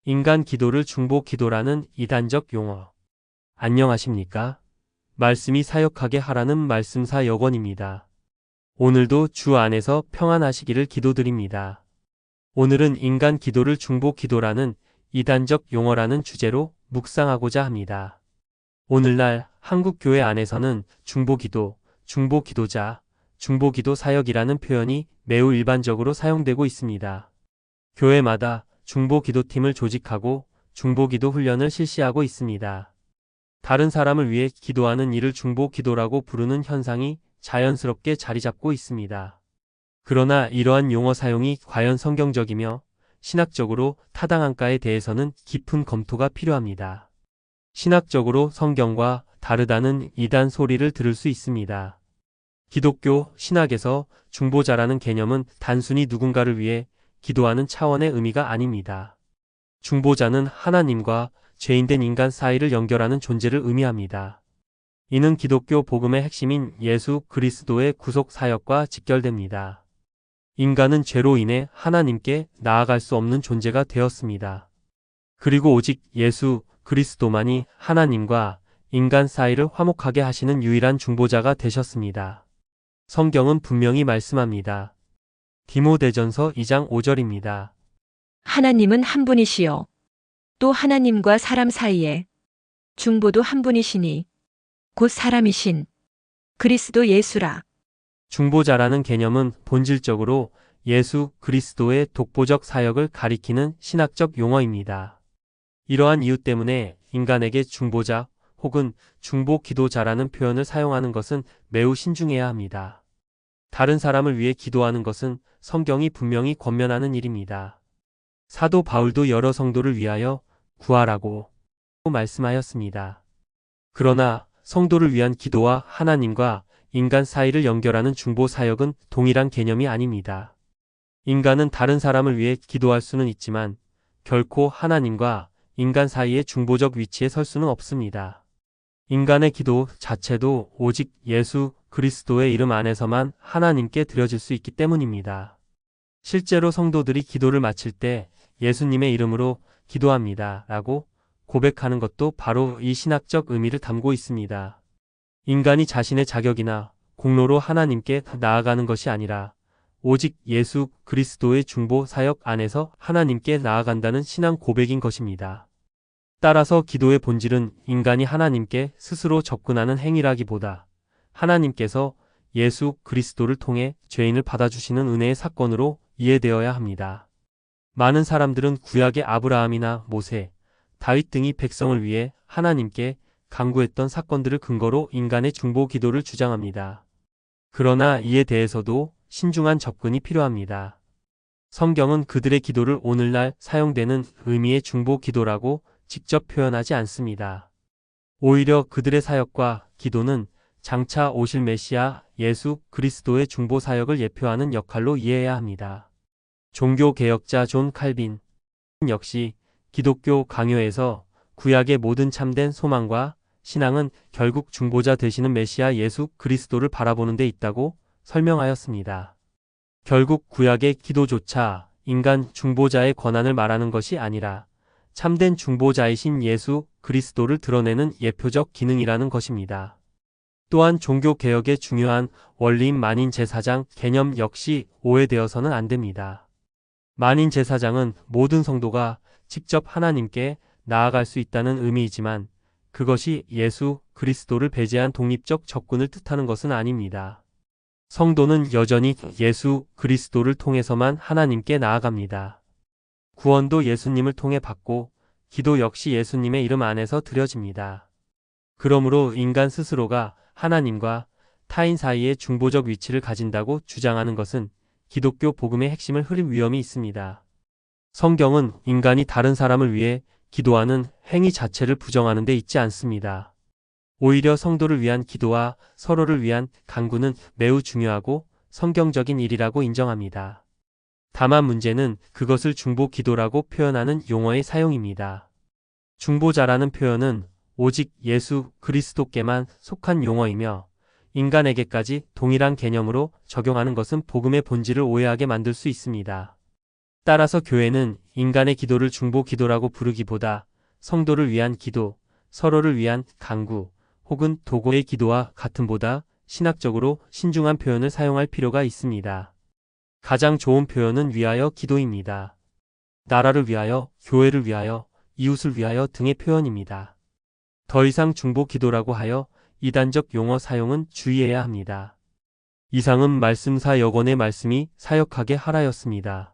인간 기도를 중보 기도라는 이단적 용어. 안녕하십니까? 말씀이 사역하게 하라는 말씀사 여권입니다. 오늘도 주 안에서 평안하시기를 기도드립니다. 오늘은 인간 기도를 중보 기도라는 이단적 용어라는 주제로 묵상하고자 합니다. 오늘날 한국 교회 안에서는 중보 기도, 중보 기도자, 중보 기도 사역이라는 표현이 매우 일반적으로 사용되고 있습니다. 교회마다 중보 기도팀을 조직하고 중보 기도 훈련을 실시하고 있습니다. 다른 사람을 위해 기도하는 일을 중보 기도라고 부르는 현상이 자연스럽게 자리 잡고 있습니다. 그러나 이러한 용어 사용이 과연 성경적이며 신학적으로 타당한가에 대해서는 깊은 검토가 필요합니다. 신학적으로 성경과 다르다는 이단 소리를 들을 수 있습니다. 기독교 신학에서 중보자라는 개념은 단순히 누군가를 위해 기도하는 차원의 의미가 아닙니다. 중보자는 하나님과 죄인된 인간 사이를 연결하는 존재를 의미합니다. 이는 기독교 복음의 핵심인 예수 그리스도의 구속 사역과 직결됩니다. 인간은 죄로 인해 하나님께 나아갈 수 없는 존재가 되었습니다. 그리고 오직 예수 그리스도만이 하나님과 인간 사이를 화목하게 하시는 유일한 중보자가 되셨습니다. 성경은 분명히 말씀합니다. 디모데전서 2장 5절입니다. 하나님은 한 분이시요. 또 하나님과 사람 사이에 중보도 한 분이시니 곧 사람이신 그리스도 예수라. 중보자라는 개념은 본질적으로 예수 그리스도의 독보적 사역을 가리키는 신학적 용어입니다. 이러한 이유 때문에 인간에게 중보자 혹은 중보 기도자라는 표현을 사용하는 것은 매우 신중해야 합니다. 다른 사람을 위해 기도하는 것은 성경이 분명히 권면하는 일입니다. 사도 바울도 여러 성도를 위하여 구하라고 말씀하였습니다. 그러나 성도를 위한 기도와 하나님과 인간 사이를 연결하는 중보 사역은 동일한 개념이 아닙니다. 인간은 다른 사람을 위해 기도할 수는 있지만 결코 하나님과 인간 사이의 중보적 위치에 설 수는 없습니다. 인간의 기도 자체도 오직 예수 그리스도의 이름 안에서만 하나님께 드려질 수 있기 때문입니다. 실제로 성도들이 기도를 마칠 때 예수님의 이름으로 기도합니다 라고 고백하는 것도 바로 이 신학적 의미를 담고 있습니다. 인간이 자신의 자격이나 공로로 하나님께 나아가는 것이 아니라 오직 예수 그리스도의 중보 사역 안에서 하나님께 나아간다는 신앙 고백인 것입니다. 따라서 기도의 본질은 인간이 하나님께 스스로 접근하는 행위라기보다 하나님께서 예수 그리스도를 통해 죄인을 받아주시는 은혜의 사건으로 이해되어야 합니다. 많은 사람들은 구약의 아브라함이나 모세, 다윗 등이 백성을 위해 하나님께 간구했던 사건들을 근거로 인간의 중보 기도를 주장합니다. 그러나 이에 대해서도 신중한 접근이 필요합니다. 성경은 그들의 기도를 오늘날 사용되는 의미의 중보 기도라고 직접 표현하지 않습니다. 오히려 그들의 사역과 기도는 장차 오실 메시아 예수 그리스도의 중보 사역을 예표하는 역할로 이해해야 합니다. 종교개혁자 존 칼빈 역시 기독교 강요에서 구약의 모든 참된 소망과 신앙은 결국 중보자 되시는 메시아 예수 그리스도를 바라보는 데 있다고 설명하였습니다. 결국 구약의 기도조차 인간 중보자의 권한을 말하는 것이 아니라 참된 중보자이신 예수 그리스도를 드러내는 예표적 기능이라는 것입니다. 또한 종교개혁의 중요한 원리인 만인제사장 개념 역시 오해되어서는 안 됩니다. 만인제사장은 모든 성도가 직접 하나님께 나아갈 수 있다는 의미이지만 그것이 예수 그리스도를 배제한 독립적 접근을 뜻하는 것은 아닙니다. 성도는 여전히 예수 그리스도를 통해서만 하나님께 나아갑니다. 구원도 예수님을 통해 받고 기도 역시 예수님의 이름 안에서 드려집니다. 그러므로 인간 스스로가 하나님과 타인 사이의 중보적 위치를 가진다고 주장하는 것은 기독교 복음의 핵심을 흐릴 위험이 있습니다. 성경은 인간이 다른 사람을 위해 기도하는 행위 자체를 부정하는 데 있지 않습니다. 오히려 성도를 위한 기도와 서로를 위한 간구는 매우 중요하고 성경적인 일이라고 인정합니다. 다만 문제는 그것을 중보 기도라고 표현하는 용어의 사용입니다. 중보자라는 표현은 오직 예수 그리스도께만 속한 용어이며 인간에게까지 동일한 개념으로 적용하는 것은 복음의 본질을 오해하게 만들 수 있습니다. 따라서 교회는 인간의 기도를 중보 기도라고 부르기보다 성도를 위한 기도, 서로를 위한 간구, 혹은 도고의 기도와 같음보다 신학적으로 신중한 표현을 사용할 필요가 있습니다. 가장 좋은 표현은 위하여 기도입니다. 나라를 위하여, 교회를 위하여, 이웃을 위하여 등의 표현입니다. 더 이상 중보 기도라고 하여 이단적 용어 사용은 주의해야 합니다. 이상은 말씀사 여권의 말씀이 사역하게 하라였습니다.